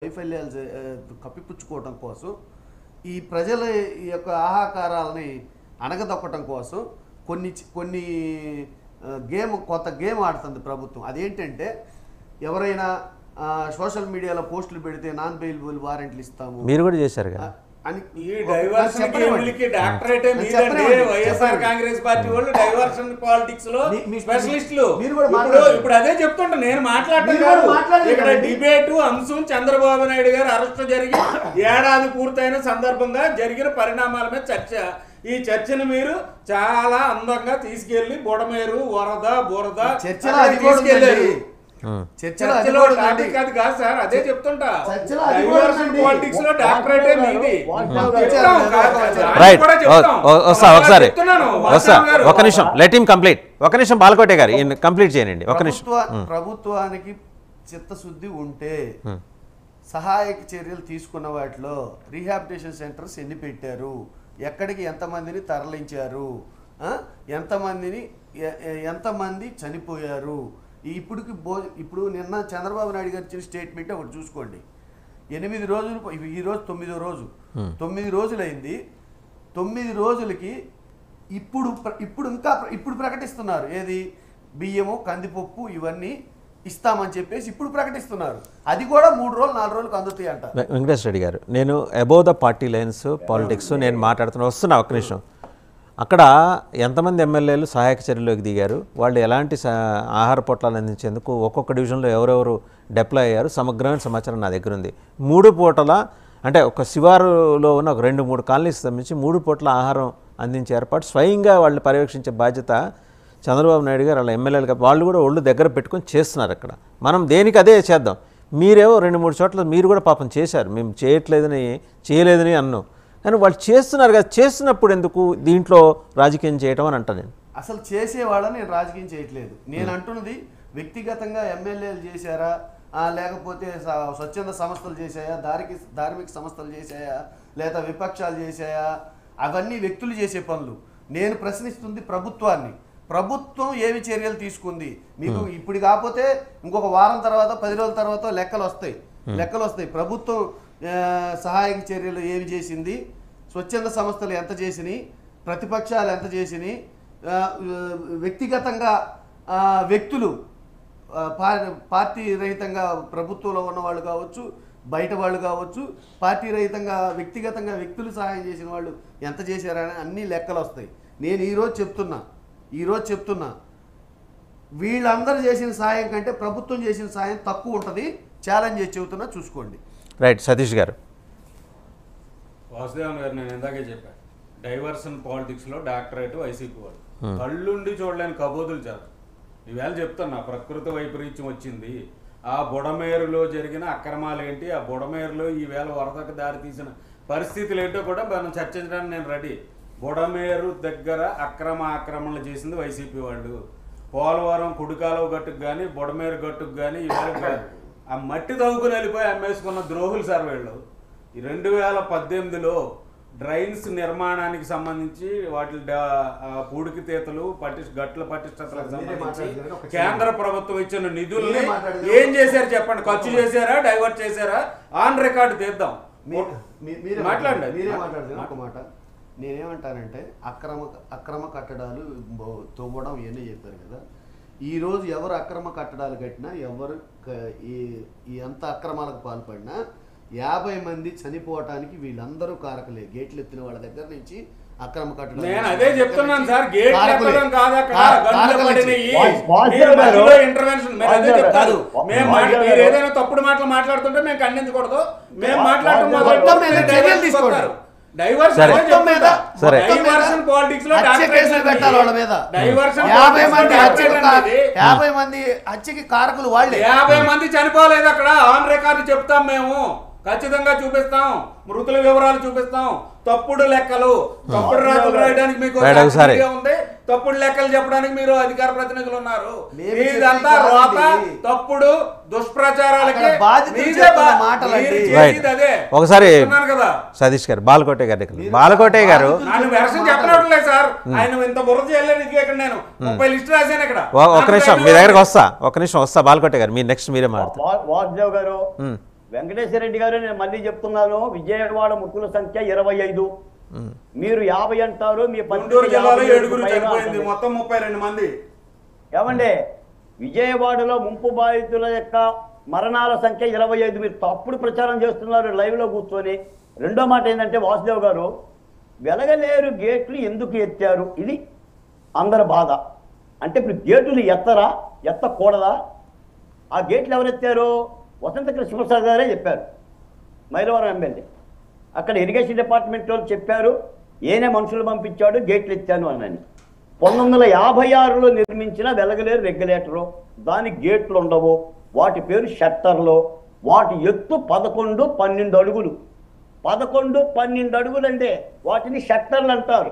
వైఫల్యాలు కప్పిపుచ్చుకోవడం కోసం ఈ ప్రజల యొక్క ఆహాకారాలని అణగదొక్కడం కోసం కొన్ని కొత్త గేమ్ ఆడుతుంది ప్రభుత్వం. అదేంటంటే ఎవరైనా సోషల్ మీడియాలో పోస్టులు పెడితే నాన్ బెయిలబుల్ వారెంట్లు ఇస్తాము. మీరు కూడా చేశారు కదా అని వైఎస్ఆర్ కాంగ్రెస్ పార్టీ వాళ్ళు డైవర్షన్ పాలిటిక్స్ లో స్పెషలిస్టులు. ఇప్పుడు అదే చెప్తుంటా, నేను మాట్లాడతాను. ఇక్కడ డిబేట్ అంశం చంద్రబాబు నాయుడు గారు అరెస్ట్ జరిగి ఏడాది పూర్తయిన సందర్భంగా జరిగిన పరిణామాల మీద చర్చ. ఈ చర్చను మీరు చాలా అందంగా తీసుకెళ్లి బుడమేరు వరద బురద తీసుకెళ్లారు. చర్చలో టాపిక్ అది కాదు సార్, అదే చెప్తుంటా. డైవర్షన్ పాలిటిక్స్ లో డాక్టరేటే మీది. రైట్, ఒకసారి ఒక నిమిషం, లెట్ హిమ్ కంప్లీట్. ఒక నిమిషం బాలకోటే గారు కంప్లీట్ చేయండి. ఒక నిమిషం. ప్రభుత్వానికి చిత్తశుద్ధి ఉంటే సహాయక చర్యలు తీసుకున్న వాటిలో రీహాబిలిటేషన్ సెంటర్స్ ఎన్ని పెట్టారు, ఎక్కడికి ఎంతమందిని తరలించారు, ఎంతమంది చనిపోయారు, ఇప్పుడు నిన్న చంద్రబాబు నాయుడు గారు ఇచ్చిన స్టేట్మెంట్ ఒకటి చూసుకోండి. 8 రోజులు, ఈరోజు 9వ రోజు, 9 రోజులైంది. 9 రోజులకి ఇప్పుడు ప్రకటిస్తున్నారు. ఏది, బియ్యము కందిపప్పు ఇవన్నీ ఇస్తామని చెప్పేసి ఇప్పుడు ప్రకటిస్తున్నారు. అది కూడా 3 రోజులు 4 రోజులకు అందుతాయి అంట. వెంకటేష్ రెడ్డి గారు, నేను above the party lines politics నేను వస్తున్నా. ఒక్క నిమిషం. అక్కడ ఎంతమంది ఎమ్మెల్యేలు సహాయక చర్యలోకి దిగారు, వాళ్ళు ఎలాంటి ఆహార పొట్లాలు అందించేందుకు ఒక్కొక్క డివిజన్లో ఎవరెవరు డిప్లాయ్ అయ్యారు, సమగ్రమైన సమాచారం నా దగ్గర ఉంది. 3 పూటల అంటే ఒక శివారులో ఉన్న ఒక 2-3 కాలనీస్ సంబంధించి 3 పూటల ఆహారం అందించే ఏర్పాటు స్వయంగా వాళ్ళు పర్యవేక్షించే బాధ్యత చంద్రబాబు నాయుడు గారు వాళ్ళ ఎమ్మెల్యేలుగా వాళ్ళు కూడా ఒళ్ళు దగ్గర పెట్టుకొని చేస్తున్నారు. అక్కడ మనం దేనికి అదే చేద్దాం. మీరేమో 2-3 చోట్ల మీరు కూడా పాపం చేశారు, మేము చేయలేదని అన్నాం. కానీ వాళ్ళు చేస్తున్నారు కదా, చేస్తున్నప్పుడు ఎందుకు దీంట్లో రాజకీయం చేయటం అని అంటా. నేను అసలు చేసేవాళ్ళని నేను రాజకీయం చేయట్లేదు. నేను అంటున్నది వ్యక్తిగతంగా ఎమ్మెల్యేలు చేశారా, లేకపోతే స్వచ్ఛంద సంస్థలు చేశాయా, ధార్మిక సంస్థలు చేశాయా, లేదా విపక్షాలు చేశాయా, అవన్నీ వ్యక్తులు చేసే పనులు. నేను ప్రశ్నిస్తుంది ప్రభుత్వాన్ని. ప్రభుత్వం ఏమి చర్యలు తీసుకుంది మీకు ఇప్పుడు కాకపోతే ఇంకొక వారం తర్వాత 10 రోజుల తర్వాత లెక్కలు వస్తాయి. ప్రభుత్వం సహాయక చర్యలు ఏమి చేసింది, స్వచ్ఛంద సంస్థలు ఎంత చేసినాయి, ప్రతిపక్షాలు ఎంత చేసినాయి, వ్యక్తిగతంగా వ్యక్తులు పార్టీ రహితంగా ప్రభుత్వంలో ఉన్నవాళ్ళు కావచ్చు, బయట వాళ్ళు కావచ్చు, పార్టీ రహితంగా వ్యక్తిగతంగా వ్యక్తులు సహాయం చేసిన వాళ్ళు ఎంత చేశారని అన్ని లెక్కలు వస్తాయి. నేను ఈరోజు చెప్తున్నా వీళ్ళందరూ చేసిన సాయం కంటే ప్రభుత్వం చేసిన సాయం తక్కువ ఉంటుంది. ఛాలెంజ్ చేసి చెబుతున్నా, చూసుకోండి. రైట్. సతీష్ గారు. వాసుదేవన్ గారు, నేను ఇందాకే చెప్పాను, డైవర్షన్ పాలిటిక్స్లో డాక్టరేట్ వైసీపీ వాళ్ళు కళ్ళుండి చూడలేని కబోదులు చేత ఈవేళ చెప్తున్నా. ప్రకృతి వైపరీత్యం వచ్చింది. ఆ బుడమేరులో జరిగిన అక్రమాలు ఏంటి, ఆ బుడమేరులో ఈవేళ వరదకు దారి తీసిన పరిస్థితులు ఏంటో కూడా మనం చర్చించడానికి నేను రెడీ. బుడమేరు దగ్గర ఆక్రమణలు చేసింది వైసీపీ వాళ్ళు. పోలవరం కుడికాలువ గట్టుకు కానీ బుడమేరు గట్టుకు కానీ ఈవేళ ఆ మట్టి తవ్వుకుని వెళ్ళిపోయి అమ్మేసుకున్న ద్రోహులు సార్ వీళ్ళు. ఈ 2018లో డ్రైన్స్ నిర్మాణానికి సంబంధించి వాటి పూడికి తీతలు గట్ల పటిష్టతలకు సంబంధించి కేంద్ర ప్రభుత్వం ఇచ్చిన నిధుల్ని ఏం చేశారు చెప్పండి. ఖర్చు చేశారా, డైవర్ట్ చేశారా? ఆన్ రికార్డు తీద్దాం. మాట్లాడండి. ఒక మాట నేనేమంటానంటే అక్రమ కట్టడాలు తవ్వడం ఇవన్నీ చెప్పారు కదా. ఈరోజు ఎవరు అక్రమ కట్టడాలు కట్టినా, ఎవరు ఎంత అక్రమాలకు పాల్పడినా 50 మంది చనిపోవటానికి వీళ్ళందరూ కారకులే. గేట్లు ఎత్తిన వాళ్ళ దగ్గర నుంచి అక్రమ కట్టడాలు. నేను అదే చెప్తున్నాను సార్, గేట్లు ఎత్తడం కాదు, ఇంటర్వెన్షన్. మీరు ఏదైనా తప్పుడు మాటలు మాట్లాడుతుంటే మేము ఖండించకూడదు. మేము మాట్లాడుతున్నాం తీసుకుంటారు. డైవర్షన్ పాలిటిక్స్ లో 50 మంది హత్యకి కారకులు వాళ్ళే. 50 మంది చనిపోలేదు అక్కడ. ఆన్ రికార్డు చెప్తాం, మేము ఖచ్చితంగా చూపిస్తాం, మృతుల వివరాలు చూపిస్తాం. తప్పుడు లెక్కలు, తప్పుడు రాతలు రాయడానికి మీకు ఉంది, తప్పుడు లెక్కలు చెప్పడానికి మీరు అధికార ప్రతినిధులు ఉన్నారు. ఇదంతా రోత, తప్పుడు దుష్ప్రచారాలకి ఒకసారి సతీష్ గారు, బాలకోటే గారు చెప్పనట్లేదు సార్. ఆయన ఇంత బుర్ర చేయలేదు. ఇక్కడ నేను 30 లిస్ట్ రాశాను. ఇక్కడ ఒక నిమిషం మీ దగ్గరకు వస్తా, బాలకోటే గారు. మీరు నెక్స్ట్ మీరే మాట్లాడతారు. వెంకటేశ్వర రెడ్డి గారు, నేను మళ్ళీ చెప్తున్నాను, విజయవాడ మృతుల సంఖ్య 25. మీరు 50 అంటారు, మీ గుంటూరు జిల్లాలో 7 పైగా చనిపోయింది, అంటారు. మొత్తం 32 మంది. ఏమండి, విజయవాడలో ముంపు బాధితుల యొక్క మరణాల సంఖ్య 25. మీరు తప్పుడు ప్రచారం చేస్తున్నారు లైవ్లో కూర్చొని. రెండో మాట ఏంటంటే, వాసుదేవ్ గారు, వెలగలేరు గేట్లు ఎందుకు ఎత్తారు, ఇది అందరి బాధ. అంటే ఇప్పుడు గేట్లు ఎత్తకూడదా? ఆ గేట్లు ఎవరు ఎత్తారు? వసంత కృష్ణప్రసాద్ గారే చెప్పారు, మైలవరం ఎమ్మెల్యే. అక్కడ ఇరిగేషన్ డిపార్ట్మెంట్ వాళ్ళు చెప్పారు, ఏనే మనుషులు పంపించాడు, గేట్లు ఎత్తాను అని. 1956లో నిర్మించిన వెలగలేరు రెగ్యులేటరు, దానికి గేట్లు ఉండవు, వాటి పేరు షట్టర్లు. వాటి ఎత్తు 11, 12 అడుగులు. 11, 12 అడుగులు అంటే వాటిని షట్టర్లు అంటారు.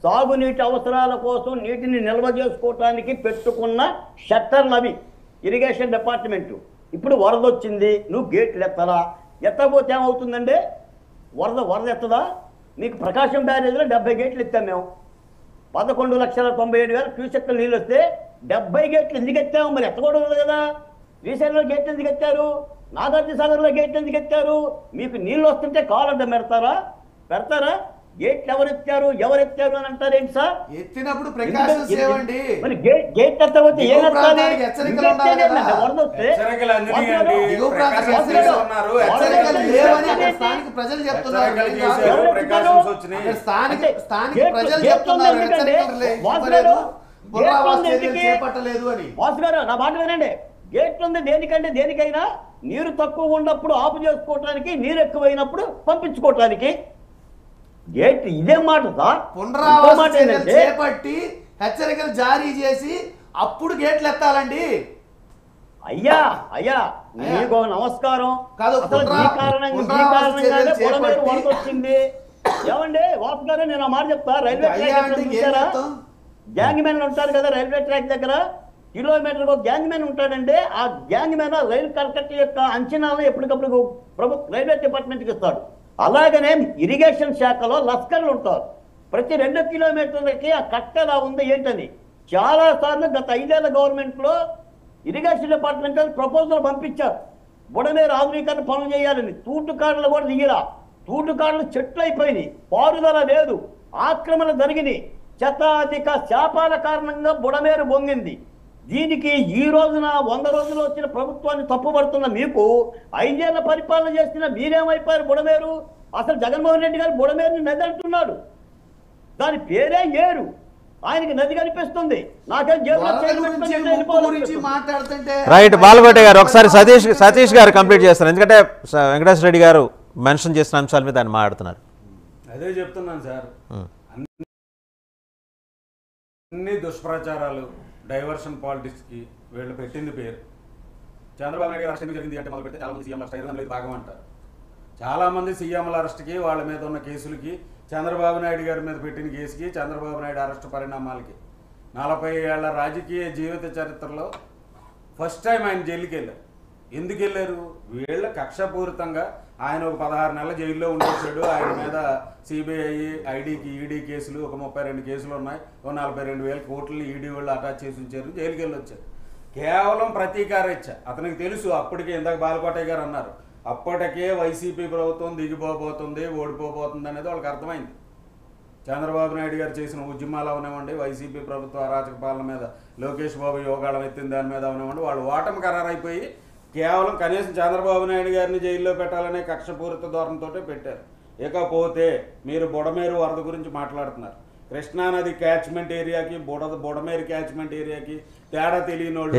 సాగునీటి అవసరాల కోసం నీటిని నిల్వ చేసుకోవటానికి పెట్టుకున్న షట్టర్లు అవి, ఇరిగేషన్ డిపార్ట్మెంటు. ఇప్పుడు వరద వచ్చింది, నువ్వు గేట్లు ఎత్తరా? ఎత్తకపోతే ఏమవుతుందంటే, వరద ఎత్తదా? నీకు ప్రకాశం బ్యారేజ్లో 70 గేట్లు ఎత్తాం మేము. 11,97,000 క్యూసెక్ల నీళ్ళు వస్తే 70 గేట్లు ఎందుకు ఎత్తాము? మరి ఎత్తకూడదు కదా. శ్రీశైలంలో గేట్లు ఎందుకు ఎత్తారు? నాగార్జున సాగర్లో గేట్లు ఎందుకు ఎత్తారు? మీకు నీళ్ళు వస్తుంటే కాలు అడ్డం పెడతారా? గేట్లు ఎవరు ఎత్తారు అని అంటారేంటి సార్? ఎత్తినప్పుడు ప్రికాషన్స్ ఏవండి? మరి గేట్ ఎత్తకపోతే ఏం ఎత్తాలి? హెచ్చరికలు ఉండాలి కదా. వరద వస్తే హెచ్చరికలు అన్నీ అండి. దిగువ ప్రాంతాలకు ప్రికాషన్స్ ఉన్నారు, హెచ్చరికలు లేవని అక్కడ స్థానిక ప్రజలు చెప్తున్నారు. హెచ్చరికలు చేశారు, ప్రికాషన్స్ వచ్చినాయి. అక్కడ స్థానిక ప్రజలు చెప్తున్నారు హెచ్చరికలు ఇవ్వలేదు, పునరావాస చర్యలు చేపట్టలేదు అని. వాసు గారు, నా మాట వినండి. గేట్లు ఉంది దేనికైనా, నీరు తక్కువ ఉన్నప్పుడు ఆపు చేసుకోవటానికి, నీరు ఎక్కువైనప్పుడు పంపించుకోవటానికి. గేట్ ఇదే మాట సార్. పునరావాస చర్యలు చేపట్టి హెచ్చరికలు జారీ చేసి అప్పుడు గేట్లు ఎత్తాలండి. అయ్యా నీకు నమస్కారం. కాదు, అసలు ఈ కారణంగానే పొలమేరు వరద వచ్చింది. ఏమండి వాసు గారు, నేను ఆ మాట చెప్తా. రైల్వే ట్రాక్ చూసారా? గ్యాంగ్ మ్యాన్లు ఉంటారు కదా రైల్వే ట్రాక్ దగ్గర, కిలోమీటర్కి ఒక గ్యాంగ్ మ్యాన్ ఉంటాడంటే, ఆ గ్యాంగ్ మ్యాన్ రైలు కర్కట్ యొక్క అంచనాలను ఎప్పటికప్పుడు ప్రభుత్వ రైల్వే డిపార్ట్మెంట్కి ఇస్తాడు. అలాగనే ఇరిగేషన్ శాఖలో లస్కర్లు ఉంటారు. ప్రతి 2 కిలోమీటర్లకి ఆ కట్ట ఎలా ఉంది ఏంటని చాలా సార్లు గత 5 ఏళ్ల గవర్నమెంట్లో ఇరిగేషన్ డిపార్ట్మెంట్ ప్రపోజల్ పంపించారు. బుడమేరు ఆధునీకరణ పనులు చేయాలని. తూటుకాడలు కూడా దిగిరా. తూటుకాడలు చెట్లు అయిపోయినాయి, పారుదల లేదు, ఆక్రమణ జరిగినాయి, శతాధిక శాపాల కారణంగా బుడమేరు బొంగింది. దీనికి ఈ రోజున 100 రోజులు వచ్చిన ప్రభుత్వాన్ని తప్పుపడుతున్న మీకు, 5 ఏళ్ల పరిపాలన చేసిన మీరేమైపోయారు? బుడమేరు అసలు జగన్మోహన్ రెడ్డి గారు బుడమేరుని నది అంటున్నాడు. దాని పేరే ఏరు, ఆయనకి నది కనిపిస్తుంది. రైట్. బాలకోటి గారు, ఒకసారి సతీష్ గారు కంప్లీట్ చేస్తారు, ఎందుకంటే వెంకటేశ్వర రెడ్డి గారు మెన్షన్ చేసిన అంశాల మీద ఆయన మాట్లాడుతున్నారు. అదే చెప్తున్నాను సార్, అన్ని దుష్ప్రచారాలు, డైవర్షన్ పాలిటిక్స్కి వీళ్ళు పెట్టింది పేరు. చంద్రబాబు నాయుడు గారు అరెస్ట్ జరిగింది అంటే మొదలు పెడితే చాలామంది సీఎంల అరెస్ట్ అయ్యారు, భాగం అంటారు. చాలామంది సీఎంల అరెస్ట్కి, వాళ్ళ మీద ఉన్న కేసులకి, చంద్రబాబు నాయుడు గారి మీద పెట్టిన కేసుకి, చంద్రబాబు నాయుడు అరెస్ట్ పరిణామాలకి 40 ఏళ్ల రాజకీయ జీవిత చరిత్రలో ఫస్ట్ టైం ఆయన జైలుకి వెళ్ళారు. ఎందుకు వెళ్ళారు? వీళ్ళ కక్షపూరితంగా ఆయన ఒక 16 నెలల జైల్లో ఉండేసాడు. ఆయన మీద సిబిఐ, ఈడీ కేసులు ఒక 32 కేసులు ఉన్నాయి. ఓ 42,000 కోట్లు ఈడీ వాళ్ళు అటాచ్ చేసి ఉంచారు. జైలుకి వెళ్ళి వచ్చారు. కేవలం ప్రతీకారేచ్ఛ. అతనికి తెలుసు అప్పటికే, ఇందాక బాలకోటయ్య గారు అన్నారు, అప్పటికే వైసీపీ ప్రభుత్వం దిగిపోబోతుంది, ఓడిపోబోతుంది అనేది వాళ్ళకి అర్థమైంది. చంద్రబాబు నాయుడు గారు చేసిన ఉద్యమాలు అవనివ్వండి, వైసీపీ ప్రభుత్వ అరాచక పాలన మీద లోకేష్ బాబు యోగాళం ఎత్తిన దాని మీద అవనివ్వండి, వాళ్ళు ఓటమి ఖరారైపోయి కేవలం కనీసం చంద్రబాబు నాయుడు గారిని జైల్లో పెట్టాలనే కక్షపూరిత ధోరణితో పెట్టారు. ఇకపోతే మీరు బుడమేరు వరద గురించి మాట్లాడుతున్నారు. కృష్ణానది క్యాచ్మెంట్ ఏరియాకి బుడమేరు క్యాచ్మెంట్ ఏరియాకి తేడా తెలియని వాళ్ళు